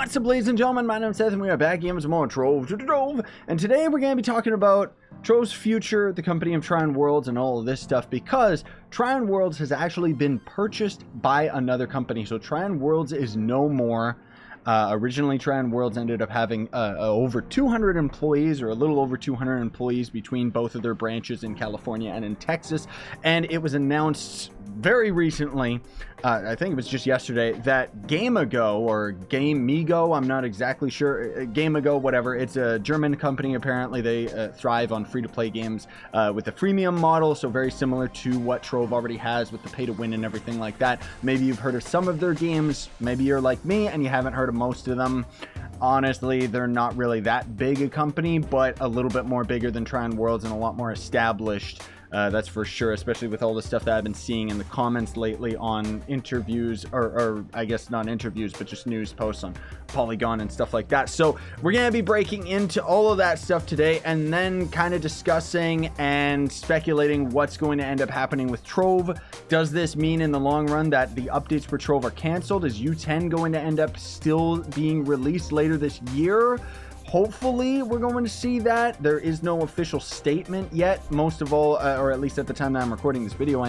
What's up, ladies and gentlemen? My name's Seth, and we are back again with some more Trove to Trove. And today we're going to be talking about Trove's future, the company of Trion Worlds, and all of this stuff, because Trion Worlds has actually been purchased by another company. So Trion Worlds is no more. Originally, Trion Worlds ended up having over 200 employees, or a little over 200 employees between both of their branches in California and in Texas. And it was announced very recently, I think it was just yesterday, that GAMIGO, or GAMIGO, I'm not exactly sure, GAMIGO, whatever, it's a German company. Apparently they thrive on free-to-play games with a freemium model, so very similar to what Trove already has with the pay-to-win and everything like that. Maybe you've heard of some of their games, maybe you're like me and you haven't heard of most of them. Honestly, they're not really that big a company, but a little bit more bigger than Trion Worlds and a lot more established. That's for sure, especially with all the stuff that I've been seeing in the comments lately on interviews, or I guess not interviews, but just news posts on Polygon and stuff like that. So we're going to be breaking into all of that stuff today, and then kind of discussing and speculating what's going to end up happening with Trove. Does this mean in the long run that the updates for Trove are canceled? Is U10 going to end up still being released later this year? Hopefully we're going to see that. There is no official statement yet. Most of all, or at least at the time that I'm recording this video,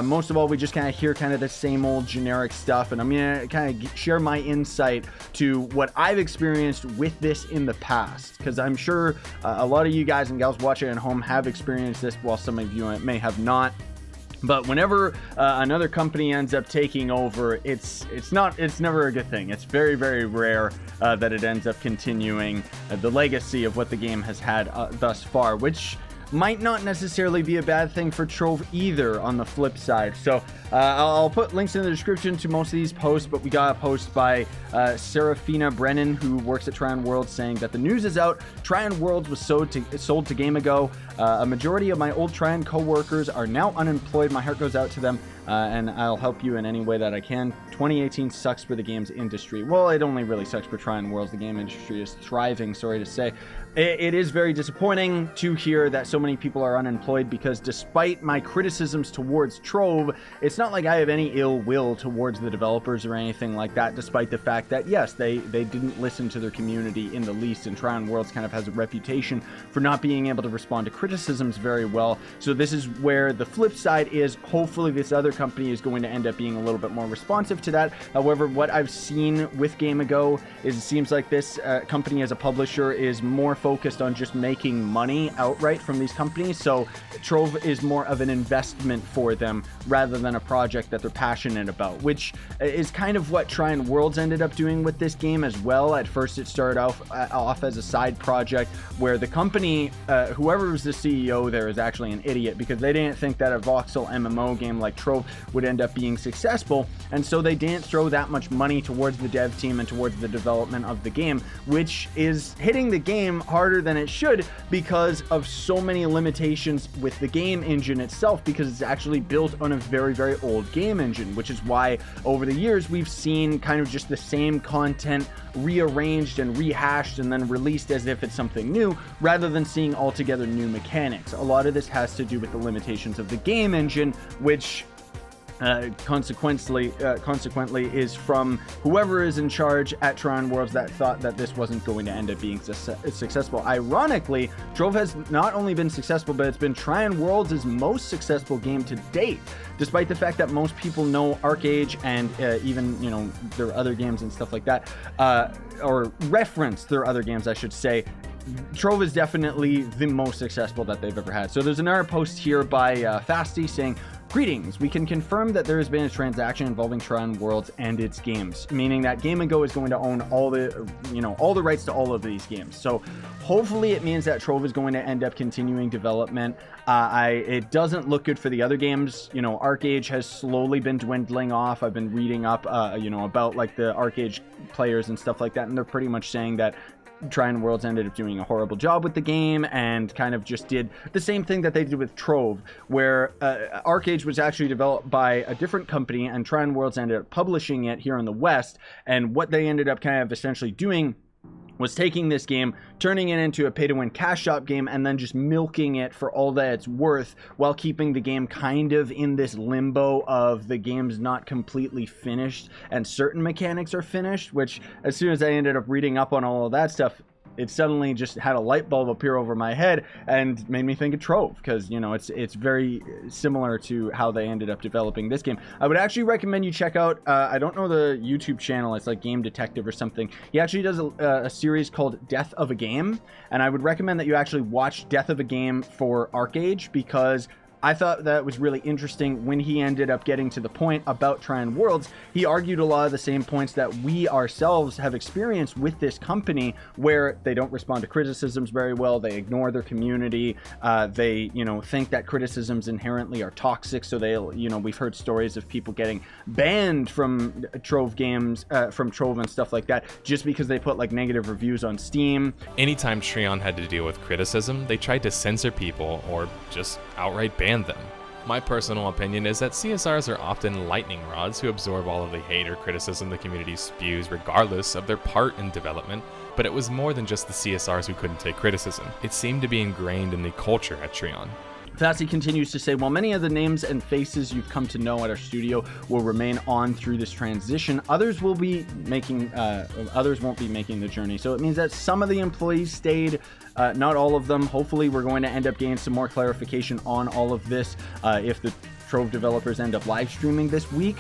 most of all, we just kind of hear kind of the same old generic stuff. And I'm going to kind of share my insight to what I've experienced with this in the past, because I'm sure a lot of you guys and gals watching at home have experienced this, while some of you may have not. But whenever another company ends up taking over, it's never a good thing. It's very, very rare that it ends up continuing the legacy of what the game has had thus far, which might not necessarily be a bad thing for Trove either, on the flip side. So I'll put links in the description to most of these posts, but we got a post by Serafina Brennan, who works at Trion Worlds, saying that the news is out. Trion Worlds was sold to GAMIGO. A majority of my old Trion co-workers are now unemployed. My heart goes out to them, and I'll help you in any way that I can. 2018 sucks for the games industry. Well, it only really sucks for Trion Worlds. The game industry is thriving, sorry to say. It is very disappointing to hear that so many people are unemployed, because despite my criticisms towards Trove, it's not like I have any ill will towards the developers or anything like that, despite the fact that, yes, they didn't listen to their community in the least, and Trion Worlds kind of has a reputation for not being able to respond to criticisms very well. So this is where the flip side is. Hopefully this other company is going to end up being a little bit more responsive to that. However, what I've seen with GAMIGO is it seems like this company as a publisher is more focused on just making money outright from these companies. So Trove is more of an investment for them rather than a project that they're passionate about, which is kind of what Trion Worlds ended up doing with this game as well. At first it started off as a side project where the company, whoever was the CEO there, is actually an idiot, because they didn't think that a voxel MMO game like Trove would end up being successful, and so they didn't throw that much money towards the dev team and towards the development of the game, which is hitting the game harder than it should because of so many limitations with the game engine itself, because it's actually built on a very, very old game engine, which is why over the years we've seen kind of just the same content rearranged and rehashed and then released as if it's something new, rather than seeing altogether new mechanics. A lot of this has to do with the limitations of the game engine, which consequently is from whoever is in charge at Trion Worlds that thought that this wasn't going to end up being successful. Ironically, Trove has not only been successful, but it's been Trion Worlds' most successful game to date, despite the fact that most people know ArcheAge and even, you know, their other games and stuff like that, or reference their other games, I should say. Trove is definitely the most successful that they've ever had. So there's another post here by Fasty saying, "Greetings, we can confirm that there has been a transaction involving Trion Worlds and its games," meaning that GAMIGO is going to own all the rights to all of these games. So hopefully it means that Trove is going to end up continuing development. It doesn't look good for the other games. You know, ArcheAge has slowly been dwindling off. I've been reading up, about like the ArcheAge players and stuff like that, and they're pretty much saying that Trion Worlds ended up doing a horrible job with the game and kind of just did the same thing that they did with Trove, where ArcheAge was actually developed by a different company and Trion Worlds ended up publishing it here in the West. And what they ended up kind of essentially doing was taking this game, turning it into a pay-to-win cash shop game, and then just milking it for all that it's worth while keeping the game kind of in this limbo of the game's not completely finished and certain mechanics are finished, which as soon as I ended up reading up on all of that stuff, it suddenly just had a light bulb appear over my head and made me think of Trove, because, you know, it's very similar to how they ended up developing this game. I would actually recommend you check out, I don't know the YouTube channel, it's like Game Detective or something. He actually does a series called Death of a Game, and I would recommend that you actually watch Death of a Game for ArcheAge, because I thought that was really interesting. When he ended up getting to the point about Trion Worlds, he argued a lot of the same points that we ourselves have experienced with this company, where they don't respond to criticisms very well, they ignore their community, they, you know, think that criticisms inherently are toxic, so they'll, you know, we've heard stories of people getting banned from Trove games, from Trove and stuff like that, just because they put like negative reviews on Steam. Anytime Trion had to deal with criticism, they tried to censor people or just outright ban them. My personal opinion is that CSRs are often lightning rods who absorb all of the hate or criticism the community spews regardless of their part in development, but it was more than just the CSRs who couldn't take criticism. It seemed to be ingrained in the culture at Trion. Fassi continues to say, while many of the names and faces you've come to know at our studio will remain on through this transition, others won't be making the journey. So it means that some of the employees stayed, not all of them. Hopefully we're going to end up getting some more clarification on all of this if the Trove developers end up live streaming this week.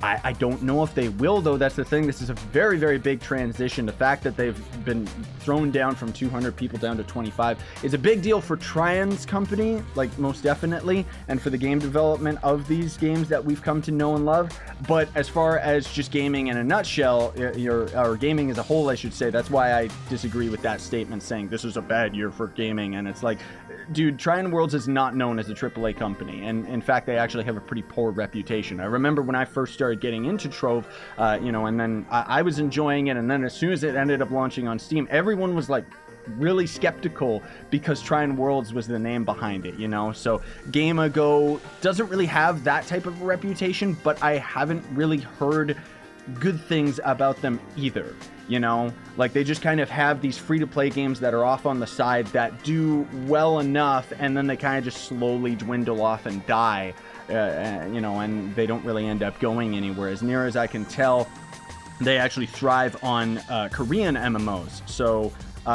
I don't know if they will, though. That's the thing. This is a very, very big transition. The fact that they've been thrown down from 200 people down to 25 is a big deal for Trion's company, like most definitely, and for the game development of these games that we've come to know and love. But as far as just gaming in a nutshell, or gaming as a whole, I should say, that's why I disagree with that statement saying this is a bad year for gaming. And it's like, dude, Trion Worlds is not known as a AAA company, and in fact they actually have a pretty poor reputation. I remember when I first started getting into Trove, you know, and then I was enjoying it, and then as soon as it ended up launching on Steam, everyone was like really skeptical because Trion Worlds was the name behind it, you know. So GAMIGO doesn't really have that type of a reputation, but I haven't really heard good things about them either. You know, like they just kind of have these free-to-play games that are off on the side that do well enough, and then they kind of just slowly dwindle off and die, you know, and they don't really end up going anywhere. As near as I can tell, they actually thrive on Korean MMOs. So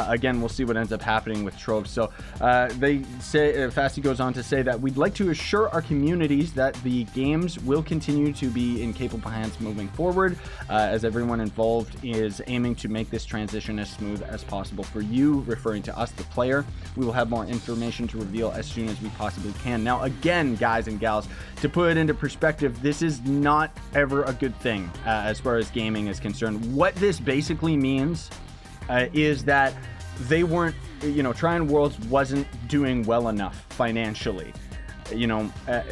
again, we'll see what ends up happening with Trove. So they say, Fassi goes on to say that we'd like to assure our communities that the games will continue to be in capable hands moving forward, as everyone involved is aiming to make this transition as smooth as possible for you, referring to us, the player. We will have more information to reveal as soon as we possibly can. Now, again, guys and gals, to put it into perspective, this is not ever a good thing as far as gaming is concerned. What this basically means is that they weren't, you know, Trion Worlds wasn't doing well enough financially, you know,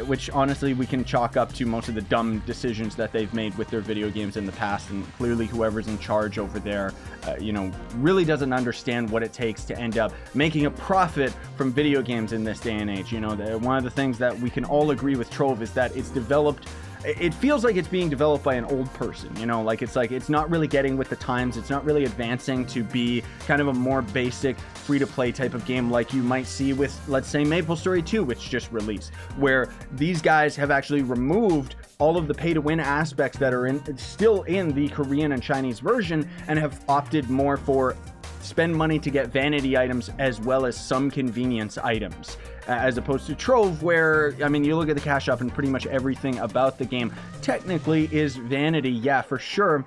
which honestly we can chalk up to most of the dumb decisions that they've made with their video games in the past. And clearly whoever's in charge over there, you know, really doesn't understand what it takes to end up making a profit from video games in this day and age. You know, one of the things that we can all agree with Trove is that it's developed, it feels like it's being developed by an old person, you know, like it's not really getting with the times. It's not really advancing to be kind of a more basic free-to-play type of game like you might see with, let's say, MapleStory 2, which just released, where these guys have actually removed all of the pay-to-win aspects that are still in the Korean and Chinese version, and have opted more for spend money to get vanity items as well as some convenience items, as opposed to Trove, where, I mean, you look at the cash shop and pretty much everything about the game technically is vanity, yeah, for sure.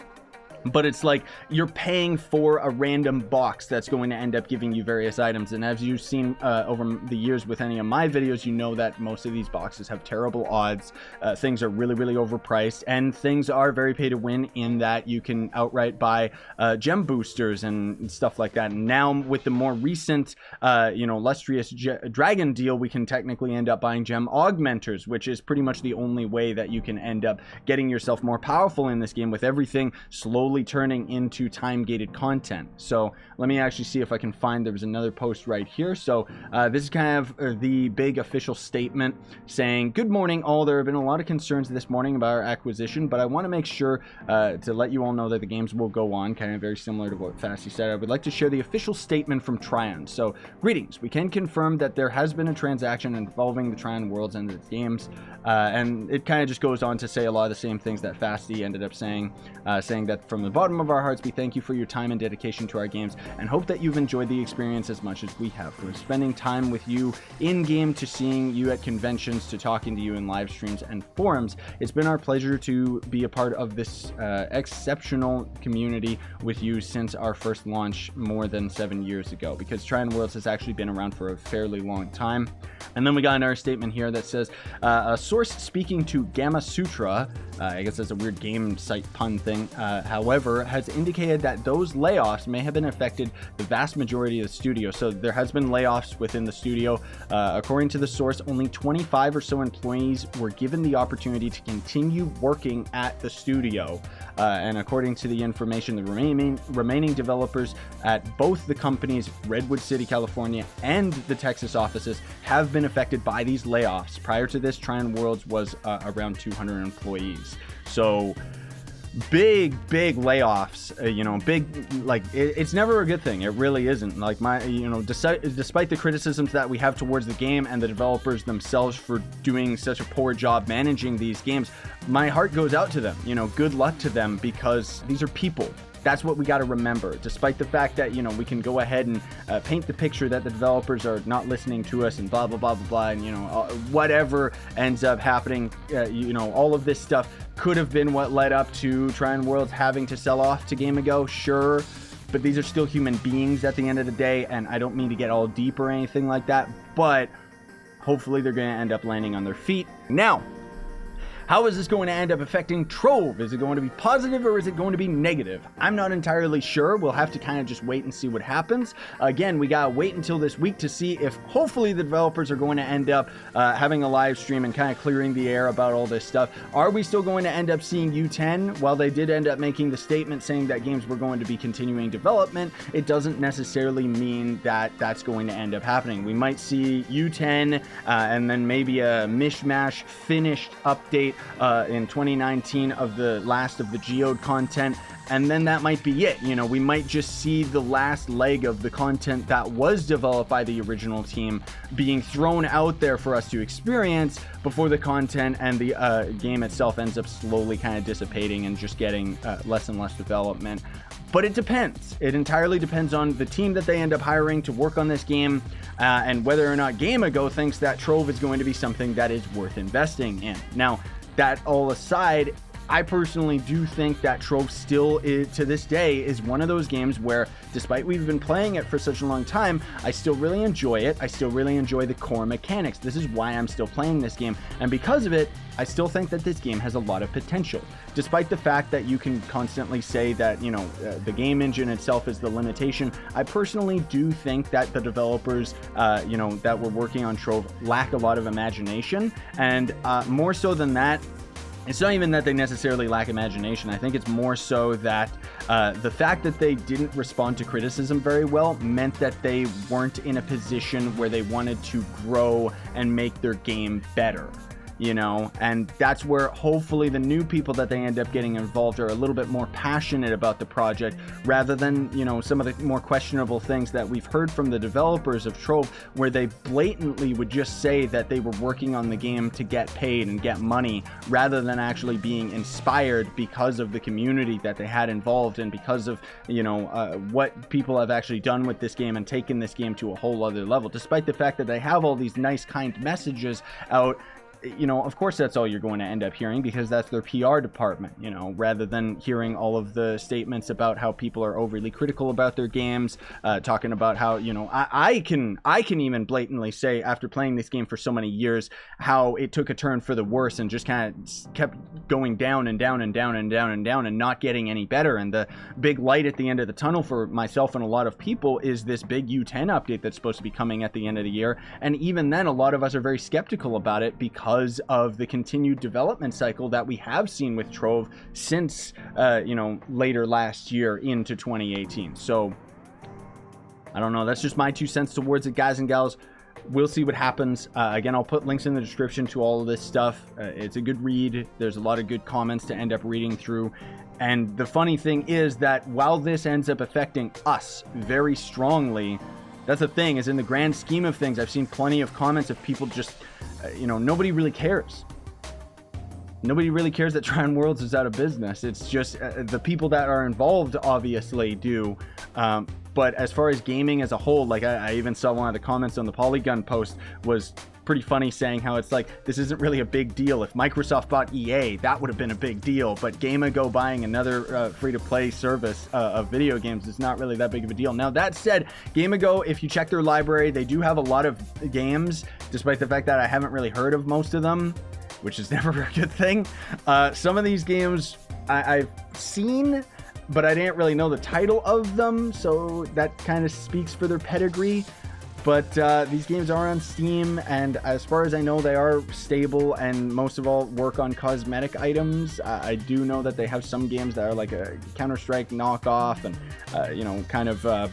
But it's like you're paying for a random box that's going to end up giving you various items. And as you've seen over the years with any of my videos, you know that most of these boxes have terrible odds. Things are really, really overpriced, and things are very pay to win in that you can outright buy gem boosters and stuff like that. And now with the more recent, you know, illustrious dragon deal, we can technically end up buying gem augmenters, which is pretty much the only way that you can end up getting yourself more powerful in this game, with everything slowly slowly turning into time-gated content. So let me actually see if I can find, there was another post right here. So this is kind of the big official statement saying, good morning all, there have been a lot of concerns this morning about our acquisition, but I want to make sure to let you all know that the games will go on, kind of very similar to what Fasty said. I would like to share the official statement from Trion. So greetings, we can confirm that there has been a transaction involving the Trion Worlds and its games, and it kind of just goes on to say a lot of the same things that Fasty ended up saying, saying that from the bottom of our hearts, we thank you for your time and dedication to our games and hope that you've enjoyed the experience as much as we have. From spending time with you in-game to seeing you at conventions to talking to you in live streams and forums, it's been our pleasure to be a part of this exceptional community with you since our first launch more than 7 years ago, because Trion Worlds has actually been around for a fairly long time. And then we got another statement here that says, a source speaking to Gamma Sutra, I guess that's a weird game site pun thing, however, has indicated that those layoffs may have been affected the vast majority of the studio. So there has been layoffs within the studio. According to the source, only 25 or so employees were given the opportunity to continue working at the studio. And according to the information, the remaining developers at both the company's Redwood City, California and the Texas offices have been affected by these layoffs. Prior to this, Trion Worlds was around 200 employees. So big layoffs, you know, big, like it's never a good thing. It really isn't. Like despite the criticisms that we have towards the game and the developers themselves for doing such a poor job managing these games, my heart goes out to them. You know, good luck to them, because these are people. That's what we got to remember. Despite the fact that, you know, we can go ahead and paint the picture that the developers are not listening to us and blah, blah, blah, blah, blah, and, you know, whatever ends up happening, you know, all of this stuff could have been what led up to Trion Worlds having to sell off to GAMIGO, sure, but these are still human beings at the end of the day, and I don't mean to get all deep or anything like that, but hopefully they're going to end up landing on their feet. Now, how is this going to end up affecting Trove? Is it going to be positive or is it going to be negative? I'm not entirely sure. We'll have to kind of just wait and see what happens. Again, we gotta wait until this week to see if hopefully the developers are going to end up having a live stream and kind of clearing the air about all this stuff. Are we still going to end up seeing U10? While they did end up making the statement saying that games were going to be continuing development, it doesn't necessarily mean that that's going to end up happening. We might see U10 and then maybe a mishmash finished update in 2019 of the last of the Geode content, and then that might be it. You know, we might just see the last leg of the content that was developed by the original team being thrown out there for us to experience before the content and the game itself ends up slowly kind of dissipating and just getting less and less development. But it depends. It entirely depends on the team that they end up hiring to work on this game, and whether or not GAMIGO thinks that Trove is going to be something that is worth investing in. Now, that all aside, I personally do think that Trove still is, to this day, is one of those games where, despite we've been playing it for such a long time, I still really enjoy it. I still really enjoy the core mechanics. This is why I'm still playing this game, and because of it, I still think that this game has a lot of potential. Despite the fact that you can constantly say that, you know, the game engine itself is the limitation, I personally do think that the developers, you know, that were working on Trove lack a lot of imagination, and more so than that, it's not even that they necessarily lack imagination. I think it's more so that the fact that they didn't respond to criticism very well meant that they weren't in a position where they wanted to grow and make their game better. You know, and that's where hopefully the new people that they end up getting involved are a little bit more passionate about the project, rather than, you know, some of the more questionable things that we've heard from the developers of Trove, where they blatantly would just say that they were working on the game to get paid and get money, rather than actually being inspired because of the community that they had involved and because of, you know, what people have actually done with this game and taken this game to a whole other level. Despite the fact that they have all these nice, kind messages out, you know, of course that's all you're going to end up hearing, because that's their PR department, you know, rather than hearing all of the statements about how people are overly critical about their games, talking about how, you know, I can even blatantly say, after playing this game for so many years, how it took a turn for the worse and just kind of kept going down and down and down and down and down and not getting any better. And the big light at the end of the tunnel for myself and a lot of people is this big U10 update that's supposed to be coming at the end of the year. And even then, a lot of us are very skeptical about it because because of the continued development cycle that we have seen with Trove since, you know, later last year into 2018. So I don't know. That's just my 2 cents towards it, guys and gals. We'll see what happens. Again, I'll put links in the description to all of this stuff. It's a good read. There's a lot of good comments to end up reading through. And the funny thing is that while this ends up affecting us very strongly, that's the thing, is in the grand scheme of things, I've seen plenty of comments of people just, you know, nobody really cares. Nobody really cares that Trion Worlds is out of business. It's just the people that are involved obviously do. But as far as gaming as a whole, like I even saw one of the comments on the Polygon post was pretty funny, saying how it's like, this isn't really a big deal. If Microsoft bought EA, that would have been a big deal. But GAMIGO buying another free-to-play service of video games is not really that big of a deal. Now, that said, GAMIGO, if you check their library, they do have a lot of games, despite the fact that I haven't really heard of most of them, which is never a good thing. Some of these games I've seen, but I didn't really know the title of them, so that kind of speaks for their pedigree. But these games are on Steam, and as far as I know, they are stable and most of all work on cosmetic items. I do know that they have some games that are like a Counter-Strike knockoff and, you know, kind of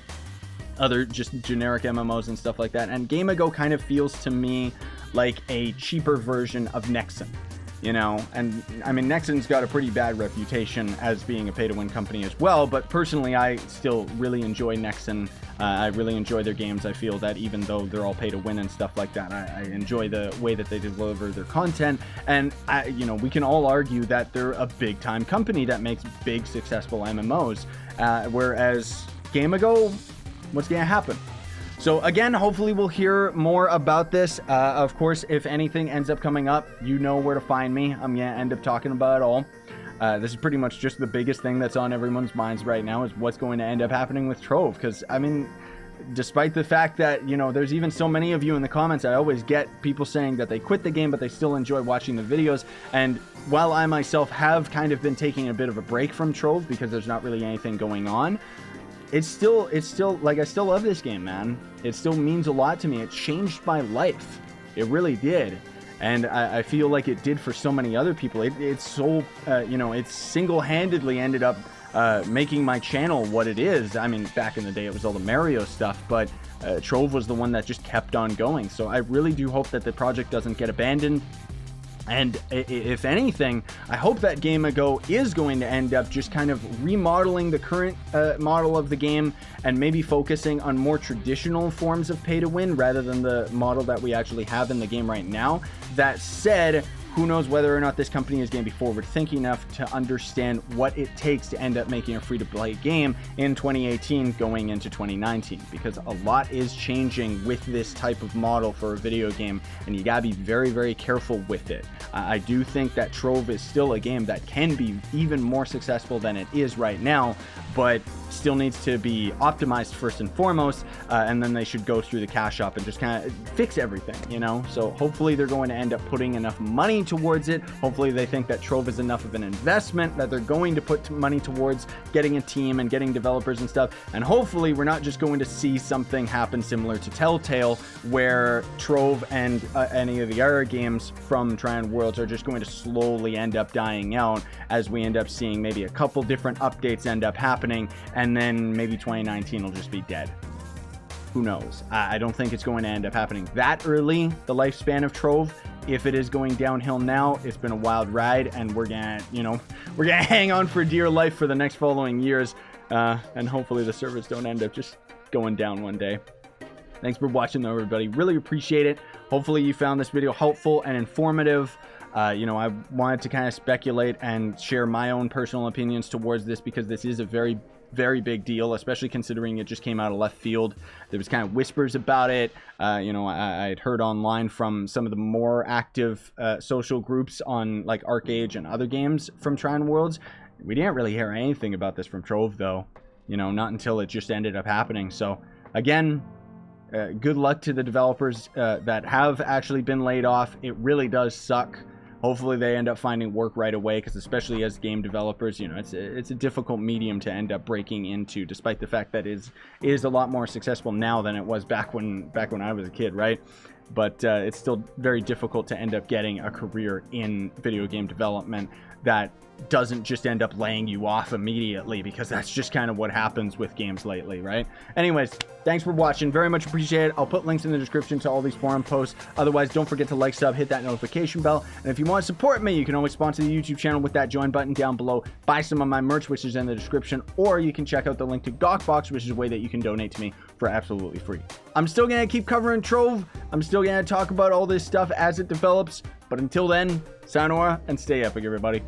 other just generic MMOs and stuff like that. And GAMIGO kind of feels to me like a cheaper version of Nexon. You know, and I mean, Nexon's got a pretty bad reputation as being a pay-to-win company as well, but personally, I still really enjoy Nexon. I really enjoy their games. I feel that even though they're all pay-to-win and stuff like that, I enjoy the way that they deliver their content. And, you know, we can all argue that they're a big-time company that makes big, successful MMOs, whereas GAMIGO, what's going to happen? So again, hopefully we'll hear more about this. Of course, if anything ends up coming up, you know where to find me. I'm going to end up talking about it all. This is pretty much just the biggest thing that's on everyone's minds right now, is what's going to end up happening with Trove. Because, I mean, despite the fact that, you know, there's even so many of you in the comments, I always get people saying that they quit the game, but they still enjoy watching the videos. And while I myself have kind of been taking a bit of a break from Trove because there's not really anything going on, it's still like, I still love this game, man. It still means a lot to me. It changed my life. It really did. And I feel like it did for so many other people. It's so, you know, it's single-handedly ended up making my channel what it is. I mean, back in the day, it was all the Mario stuff, but Trove was the one that just kept on going. So I really do hope that the project doesn't get abandoned. And if anything, I hope that GAMIGO is going to end up just kind of remodeling the current model of the game and maybe focusing on more traditional forms of pay-to-win rather than the model that we actually have in the game right now. That said, who knows whether or not this company is going to be forward-thinking enough to understand what it takes to end up making a free-to-play game in 2018 going into 2019, because a lot is changing with this type of model for a video game, and you gotta be very, very careful with it. I do think that Trove is still a game that can be even more successful than it is right now, but still needs to be optimized first and foremost, and then they should go through the cash shop and just kind of fix everything, you know? So hopefully they're going to end up putting enough money towards it. Hopefully they think that Trove is enough of an investment that they're going to put money towards getting a team and getting developers and stuff. And hopefully we're not just going to see something happen similar to Telltale, where Trove and any of the other games from Trion Worlds are just going to slowly end up dying out as we end up seeing maybe a couple different updates end up happening, and then maybe 2019 will just be dead. Who knows? I don't think it's going to end up happening that early, the lifespan of Trove. If it is going downhill now, it's been a wild ride, and we're gonna, you know, we're gonna hang on for dear life for the next following years, and hopefully the servers don't end up just going down one day. Thanks for watching, though, everybody. Really appreciate it. Hopefully you found this video helpful and informative. You know, I wanted to kind of speculate and share my own personal opinions towards this, because this is a very, very big deal, especially considering it just came out of left field. There was kind of whispers about it. You know, I had heard online from some of the more active social groups on like ArcheAge and other games from Trion Worlds. We didn't really hear anything about this from Trove, though, you know, not until it just ended up happening. So again, good luck to the developers that have actually been laid off. It really does suck. Hopefully they end up finding work right away, because especially as game developers, you know, it's a difficult medium to end up breaking into, despite the fact that it is a lot more successful now than it was back when I was a kid, right? but it's still very difficult to end up getting a career in video game development that doesn't just end up laying you off immediately, because that's just kind of what happens with games lately, right? Anyways, thanks for watching. Very much appreciate it. I'll put links in the description to all these forum posts. Otherwise, don't forget to like, sub, hit that notification bell. And if you want to support me, you can always sponsor the YouTube channel with that join button down below. Buy some of my merch, which is in the description, or you can check out the link to Gawkbox, which is a way that you can donate to me for absolutely free. I'm still going to keep covering Trove. I'm still going to talk about all this stuff as it develops. But until then, sayonara and stay epic, everybody.